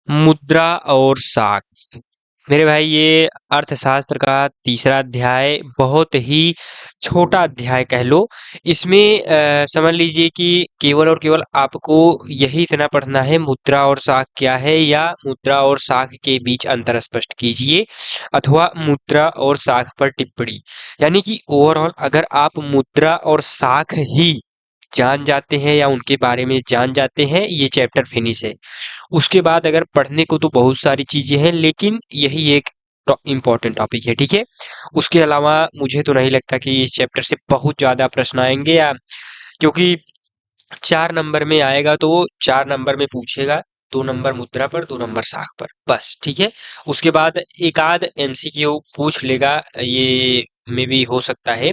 मुद्रा और साख। मेरे भाई ये अर्थशास्त्र का तीसरा अध्याय बहुत ही छोटा अध्याय कह लो। इसमें समझ लीजिए कि केवल और केवल आपको यही इतना पढ़ना है, मुद्रा और साख क्या है, या मुद्रा और साख के बीच अंतर स्पष्ट कीजिए, अथवा मुद्रा और साख पर टिप्पणी। यानी कि ओवरऑल अगर आप मुद्रा और साख ही जान जाते हैं या उनके बारे में जान जाते हैं, ये चैप्टर फिनिश है। उसके बाद अगर पढ़ने को तो बहुत सारी चीजें हैं, लेकिन यही एक इम्पोर्टेंट टॉपिक है, ठीक है। उसके अलावा मुझे तो नहीं लगता कि इस चैप्टर से बहुत ज्यादा प्रश्न आएंगे, या क्योंकि 4 नंबर में आएगा तो वो 4 नंबर में पूछेगा, 2 नंबर मुद्रा पर, 2 नंबर साख पर, बस, ठीक है। उसके बाद एक आध एमसीक्यू पूछ लेगा, ये में भी हो सकता है।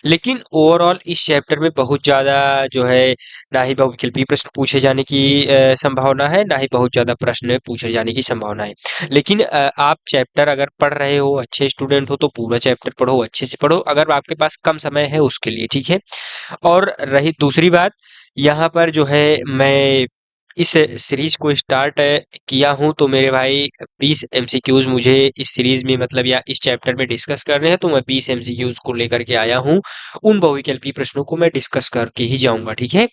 लेकिन ओवरऑल इस चैप्टर में बहुत ज्यादा जो है, ना ही बहुविकल्पी प्रश्न पूछे जाने की संभावना है, ना ही बहुत ज्यादा प्रश्न पूछे जाने की संभावना है। लेकिन आप चैप्टर अगर पढ़ रहे हो, अच्छे स्टूडेंट हो, तो पूरा चैप्टर पढ़ो, अच्छे से पढ़ो। अगर आपके पास कम समय है उसके लिए, ठीक है। और रही दूसरी बात, यहाँ पर जो है मैं इस सीरीज को स्टार्ट किया हूँ, तो मेरे भाई 20 एमसीक्यूज मुझे इस सीरीज में, मतलब या इस चैप्टर में डिस्कस करने हैं, तो मैं 20 एमसीक्यूज को लेकर के आया हूँ। उन बहुविकल्पी प्रश्नों को मैं डिस्कस करके ही जाऊंगा, ठीक है।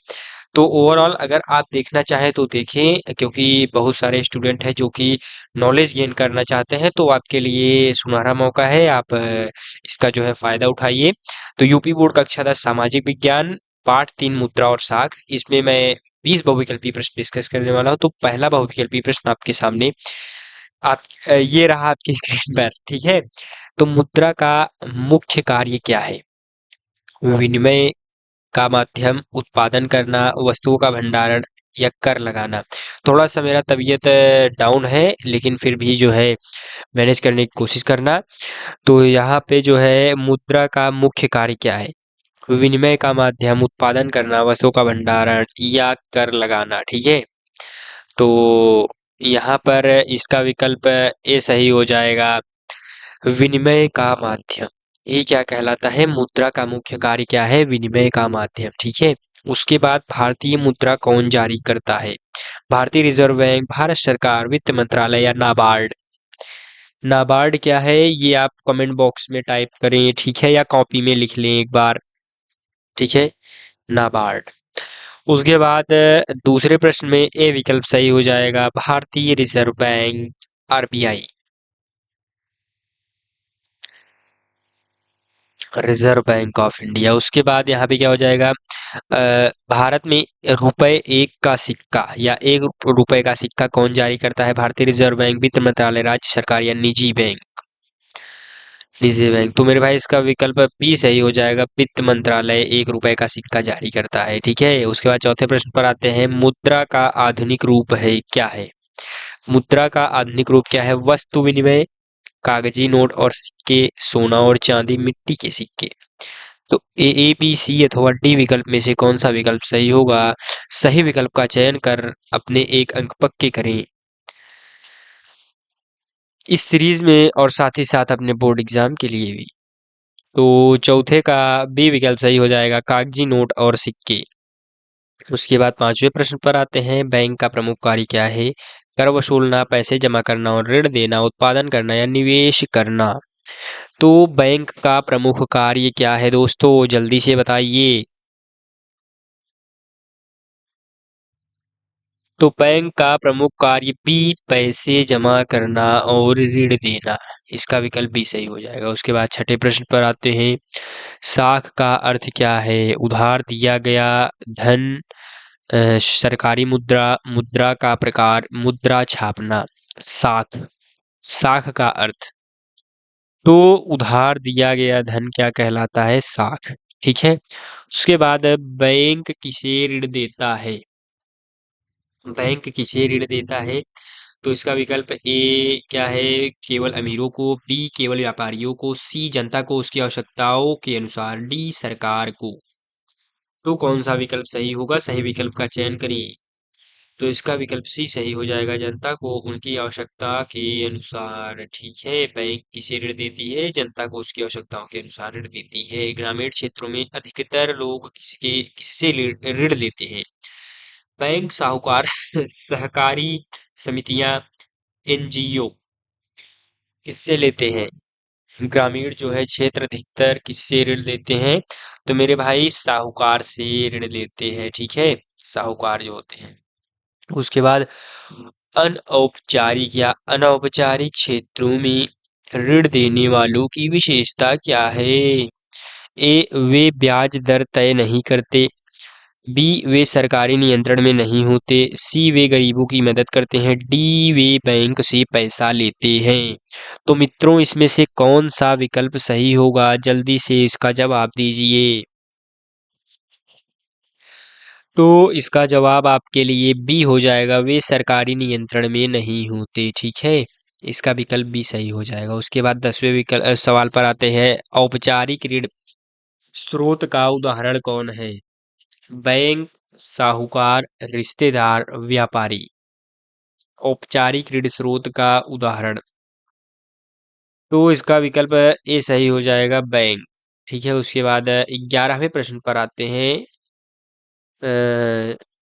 तो ओवरऑल अगर आप देखना चाहें तो देखें, क्योंकि बहुत सारे स्टूडेंट हैं जो कि नॉलेज गेन करना चाहते हैं, तो आपके लिए सुनहरा मौका है, आप इसका जो है फायदा उठाइए। तो यूपी बोर्ड कक्षा 10 सामाजिक विज्ञान पाठ 3 मुद्रा और साख, इसमें मैं 20 बहुविकल्पी प्रश्न डिस्कस करने वाला हूँ। तो पहला बहुविकल्पी प्रश्न आपके सामने, आप ये रहा आपकी स्क्रीन पर, ठीक है। तो मुद्रा का मुख्य कार्य क्या है? विनिमय का माध्यम, उत्पादन करना, वस्तुओं का भंडारण, या कर लगाना। थोड़ा सा मेरा तबीयत डाउन है, लेकिन फिर भी जो है मैनेज करने की कोशिश करना। तो यहाँ पे जो है मुद्रा का मुख्य कार्य क्या है? विनिमय का माध्यम, उत्पादन करना, वस्तुओं का भंडारण, या कर लगाना, ठीक है। तो यहाँ पर इसका विकल्प ए सही हो जाएगा, विनिमय का माध्यम। ये क्या कहलाता है? मुद्रा का मुख्य कार्य क्या है? विनिमय का माध्यम, ठीक है। उसके बाद भारतीय मुद्रा कौन जारी करता है? भारतीय रिजर्व बैंक, भारत सरकार, वित्त मंत्रालय, या नाबार्ड। नाबार्ड क्या है ये आप कमेंट बॉक्स में टाइप करें, ठीक है, या कॉपी में लिख लें एक बार, ठीक है, नाबार्ड। उसके बाद दूसरे प्रश्न में ए विकल्प सही हो जाएगा, भारतीय reserve bank, RBI, reserve bank of India. उसके बाद यहाँ पे क्या हो जाएगा, भारत में रुपए एक का सिक्का या 1 रुपए का सिक्का कौन जारी करता है? भारतीय रिजर्व बैंक, वित्त मंत्रालय, राज्य सरकार, या निजी बैंक। निजी बैंक। तो मेरे भाई इसका विकल्प बी सही हो जाएगा, वित्त मंत्रालय 1 रुपए का सिक्का जारी करता है, ठीक है। उसके बाद चौथे प्रश्न पर आते हैं, मुद्रा का आधुनिक रूप है क्या है? मुद्रा का आधुनिक रूप क्या है? वस्तु विनिमय, कागजी नोट और सिक्के, सोना और चांदी, मिट्टी के सिक्के। तो ए बी सी अथवा डी विकल्प में से कौन सा विकल्प सही होगा? सही विकल्प का चयन कर अपने एक अंक पक्के करें इस सीरीज में, और साथ ही साथ अपने बोर्ड एग्जाम के लिए भी। तो चौथे का बी विकल्प सही हो जाएगा, कागजी नोट और सिक्के। उसके बाद पांचवें प्रश्न पर आते हैं, बैंक का प्रमुख कार्य क्या है? कर वसूलना, पैसे जमा करना और ऋण देना, उत्पादन करना, या निवेश करना। तो बैंक का प्रमुख कार्य क्या है दोस्तों? जल्दी से बताइए। तो बैंक का प्रमुख कार्य बी, पैसे जमा करना और ऋण देना। इसका विकल्प बी सही हो जाएगा। उसके बाद छठे प्रश्न पर आते हैं, साख का अर्थ क्या है? उधार दिया गया धन, सरकारी मुद्रा, मुद्रा का प्रकार, मुद्रा छापना। साख, साख का अर्थ, तो उधार दिया गया धन क्या कहलाता है? साख, ठीक है। उसके बाद बैंक किसे ऋण देता है? बैंक किसे ऋण देता है? तो इसका विकल्प ए क्या है? केवल अमीरों को, बी केवल व्यापारियों को, सी जनता को उसकी आवश्यकताओं के अनुसार, डी सरकार को। तो कौन सा विकल्प सही होगा? सही विकल्प का चयन करिए। तो इसका विकल्प सी सही हो जाएगा, जनता को उनकी आवश्यकता के अनुसार, ठीक है। बैंक किसे ऋण देती है? जनता को उसकी आवश्यकताओं के अनुसार ऋण देती है। ग्रामीण क्षेत्रों में अधिकतर लोग किससे ऋण लेते हैं? बैंक, साहूकार, सहकारी समितियां, एनजीओ किससे लेते हैं? ग्रामीण जो है क्षेत्र अधिकतर किससे ऋण लेते हैं? तो मेरे भाई साहूकार से ऋण लेते हैं, ठीक है, साहूकार जो होते हैं। उसके बाद अनौपचारिक या अनौपचारिक क्षेत्रों में ऋण देने वालों की विशेषता क्या है? ए, वे ब्याज दर तय नहीं करते। बी, वे सरकारी नियंत्रण में नहीं होते। सी, वे गरीबों की मदद करते हैं। डी, वे बैंक से पैसा लेते हैं। तो मित्रों, इसमें से कौन सा विकल्प सही होगा? जल्दी से इसका जवाब दीजिए। तो इसका जवाब आपके लिए बी हो जाएगा, वे सरकारी नियंत्रण में नहीं होते, ठीक है। इसका विकल्प बी सही हो जाएगा। उसके बाद 10वें विकल्प सवाल पर आते हैं। औपचारिक ऋण स्रोत का उदाहरण कौन है? बैंक, साहूकार, रिश्तेदार, व्यापारी। औपचारिक ऋण स्रोत का उदाहरण, तो इसका विकल्प ए सही हो जाएगा, बैंक, ठीक है। उसके बाद 11वें प्रश्न पर आते हैं।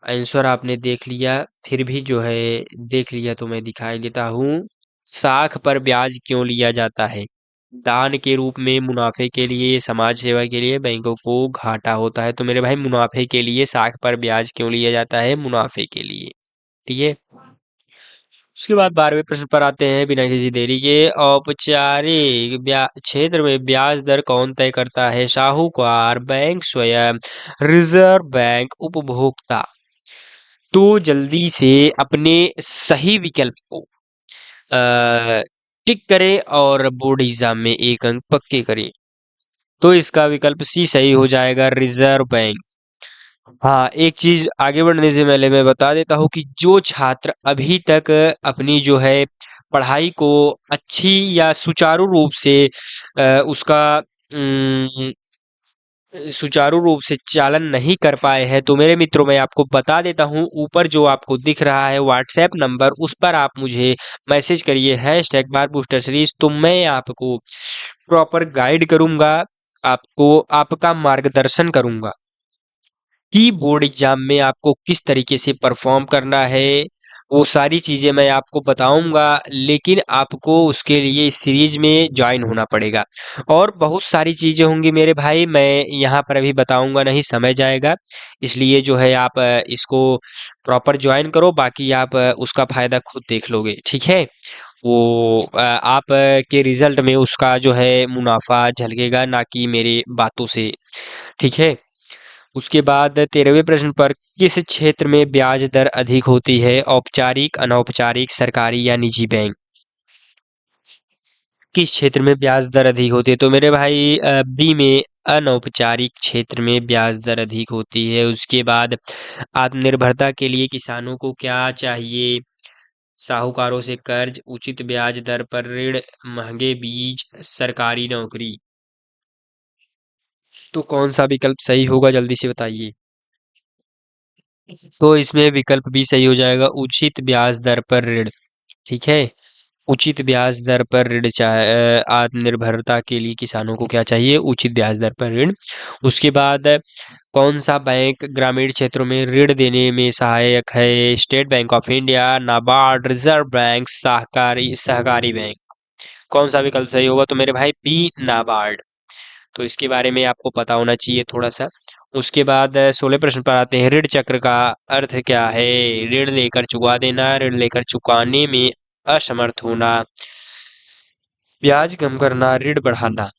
आंसर आपने देख लिया, फिर भी जो है देख लिया तो मैं दिखाई देता हूँ। साख पर ब्याज क्यों लिया जाता है? दान के रूप में, मुनाफे के लिए, समाज सेवा के लिए, बैंकों को घाटा होता है। तो मेरे भाई मुनाफे के लिए साख पर ब्याज क्यों लिया जाता है? मुनाफे के लिए, ठीक है। उसके बाद 12वें प्रश्न पर आते हैं बिना किसी देरी के। औपचारिक क्षेत्र में ब्याज दर कौन तय करता है? साहूकार, बैंक स्वयं, रिजर्व बैंक, उपभोक्ता। तो जल्दी से अपने सही विकल्प को टिक करें और बोर्ड एग्जाम में 1 अंक पक्के करें। तो इसका विकल्प सी सही हो जाएगा, रिजर्व बैंक। हाँ, एक चीज आगे बढ़ने से पहले मैं बता देता हूँ कि जो छात्र अभी तक अपनी जो है पढ़ाई को अच्छी या सुचारू रूप से उसका सुचारू रूप से चालन नहीं कर पाए हैं, तो मेरे मित्रों मैं आपको बता देता हूँ, ऊपर जो आपको दिख रहा है व्हाट्सएप नंबर, उस पर आप मुझे मैसेज करिए #बार बूस्टर सीरीज। तो मैं आपको प्रॉपर गाइड करूंगा, आपको आपका मार्गदर्शन करूंगा कि बोर्ड एग्जाम में आपको किस तरीके से परफॉर्म करना है। वो सारी चीज़ें मैं आपको बताऊंगा, लेकिन आपको उसके लिए इस सीरीज में ज्वाइन होना पड़ेगा। और बहुत सारी चीज़ें होंगी मेरे भाई, मैं यहाँ पर अभी बताऊंगा नहीं, समय जाएगा। इसलिए जो है आप इसको प्रॉपर ज्वाइन करो, बाकी आप उसका फ़ायदा खुद देख लोगे, ठीक है। वो आप के रिजल्ट में उसका जो है मुनाफा झलकेगा, ना कि मेरे बातों से, ठीक है। उसके बाद 13वें प्रश्न पर, किस क्षेत्र में ब्याज दर अधिक होती है? औपचारिक, अनौपचारिक, सरकारी या निजी बैंक। किस क्षेत्र में ब्याज दर अधिक होती है? तो मेरे भाई बी में, अनौपचारिक क्षेत्र में ब्याज दर अधिक होती है। उसके बाद आत्मनिर्भरता के लिए किसानों को क्या चाहिए? साहूकारों से कर्ज, उचित ब्याज दर पर ऋण, महंगे बीज, सरकारी नौकरी। तो कौन सा विकल्प सही होगा? जल्दी से बताइए। तो इसमें विकल्प भी सही हो जाएगा, उचित ब्याज दर पर ऋण, ठीक है। उचित ब्याज दर पर ऋण आत्मनिर्भरता के लिए किसानों को क्या चाहिए? उचित ब्याज दर पर ऋण। उसके बाद कौन सा बैंक ग्रामीण क्षेत्रों में ऋण देने में सहायक है? State bank of India, NABARD, reserve bank, सहकारी सहकारी बैंक। कौन सा विकल्प सही होगा? तो मेरे भाई बी, नाबार्ड। तो इसके बारे में आपको पता होना चाहिए थोड़ा सा। उसके बाद 16 प्रश्न पर आते हैं। ऋण चक्र का अर्थ क्या है? ऋण लेकर चुका देना, ऋण लेकर चुकाने में असमर्थ होना, ब्याज कम करना, ऋण बढ़ाना।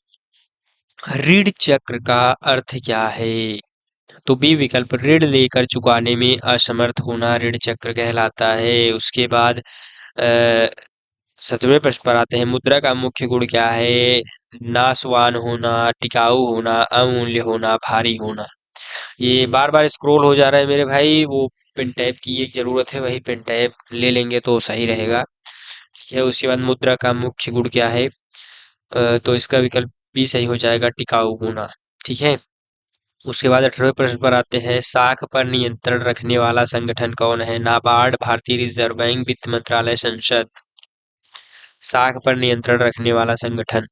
ऋण चक्र का अर्थ क्या है? तो बी विकल्प, ऋण लेकर चुकाने में असमर्थ होना ऋण चक्र कहलाता है। उसके बाद 17वें प्रश्न पर आते हैं। मुद्रा का मुख्य गुण क्या है? नाशवान होना, टिकाऊ होना, अमूल्य होना, भारी होना। ये बार बार स्क्रॉल हो जा रहा है मेरे भाई, वो पेन टैब की एक जरूरत है, वही पेन टैब ले लेंगे तो सही रहेगा, ठीक है। उसके बाद मुद्रा का मुख्य गुण क्या है? तो इसका विकल्प भी सही हो जाएगा, टिकाऊ होना, ठीक है। उसके बाद 18वें प्रश्न पर आते हैं। साख पर नियंत्रण रखने वाला संगठन कौन है? नाबार्ड, भारतीय रिजर्व बैंक, वित्त मंत्रालय, संसद। साख पर नियंत्रण रखने वाला संगठन,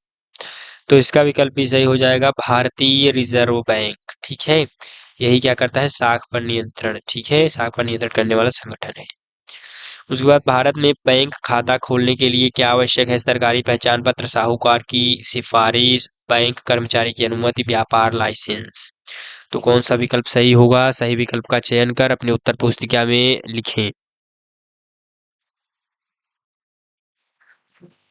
तो इसका विकल्प भी सही हो जाएगा, भारतीय रिजर्व बैंक, ठीक है। यही क्या करता है? साख पर नियंत्रण, ठीक है, साख पर नियंत्रण करने वाला संगठन है। उसके बाद भारत में बैंक खाता खोलने के लिए क्या आवश्यक है? सरकारी पहचान पत्र, साहूकार की सिफारिश, बैंक कर्मचारी की अनुमति, व्यापार लाइसेंस। तो कौन सा विकल्प सही होगा? सही विकल्प का चयन कर अपने उत्तर पुस्तिका में लिखें।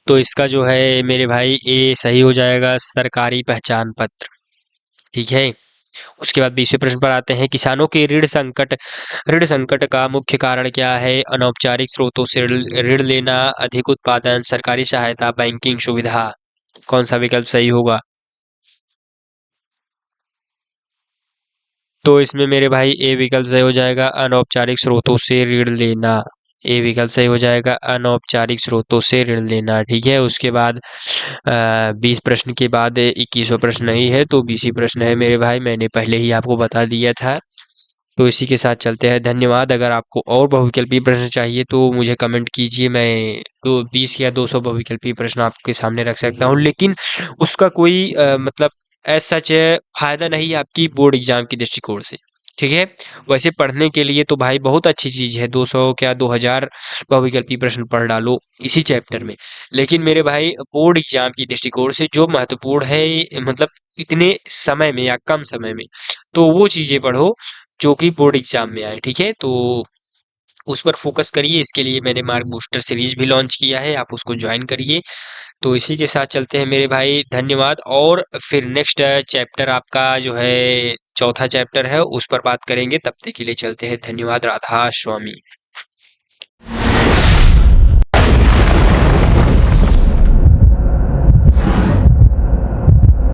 तो इसका जो है मेरे भाई ए सही हो जाएगा, सरकारी पहचान पत्र। ठीक है। उसके बाद 20वें प्रश्न पर आते हैं। किसानों के ऋण संकट का मुख्य कारण क्या है? अनौपचारिक स्रोतों से ऋण लेना, अधिक उत्पादन, सरकारी सहायता, बैंकिंग सुविधा। कौन सा विकल्प सही होगा? तो इसमें मेरे भाई ए विकल्प सही हो जाएगा, अनौपचारिक स्रोतों से ऋण लेना। ए विकल्प सही हो जाएगा, अनौपचारिक स्रोतों से ऋण लेना। ठीक है। उसके बाद 20 प्रश्न के बाद 21वां प्रश्न नहीं है, तो 20 ही प्रश्न है मेरे भाई, मैंने पहले ही आपको बता दिया था। तो इसी के साथ चलते हैं। धन्यवाद। अगर आपको और बहुविकल्पीय प्रश्न चाहिए तो मुझे कमेंट कीजिए, मैं तो 20 या 200 बहुविकल्पीय प्रश्न आपके सामने रख सकता हूँ, लेकिन उसका कोई मतलब एज सच फायदा नहीं है आपकी बोर्ड एग्जाम की दृष्टिकोण से। ठीक है। वैसे पढ़ने के लिए तो भाई बहुत अच्छी चीज है, 200 क्या 2000 बहुविकल्पीय प्रश्न पढ़ डालो इसी चैप्टर में। लेकिन मेरे भाई बोर्ड एग्जाम की दृष्टिकोण से जो महत्वपूर्ण है, मतलब इतने समय में या कम समय में, तो वो चीजें पढ़ो जो कि बोर्ड एग्जाम में आए। ठीक है। तो उस पर फोकस करिए। इसके लिए मैंने मार्क बूस्टर सीरीज भी लॉन्च किया है, आप उसको ज्वाइन करिए। तो इसी के साथ चलते हैं मेरे भाई। धन्यवाद। और फिर नेक्स्ट चैप्टर आपका जो है चौथा चैप्टर है, उस पर बात करेंगे। तब तक के लिए चलते हैं। धन्यवाद। राधा स्वामी।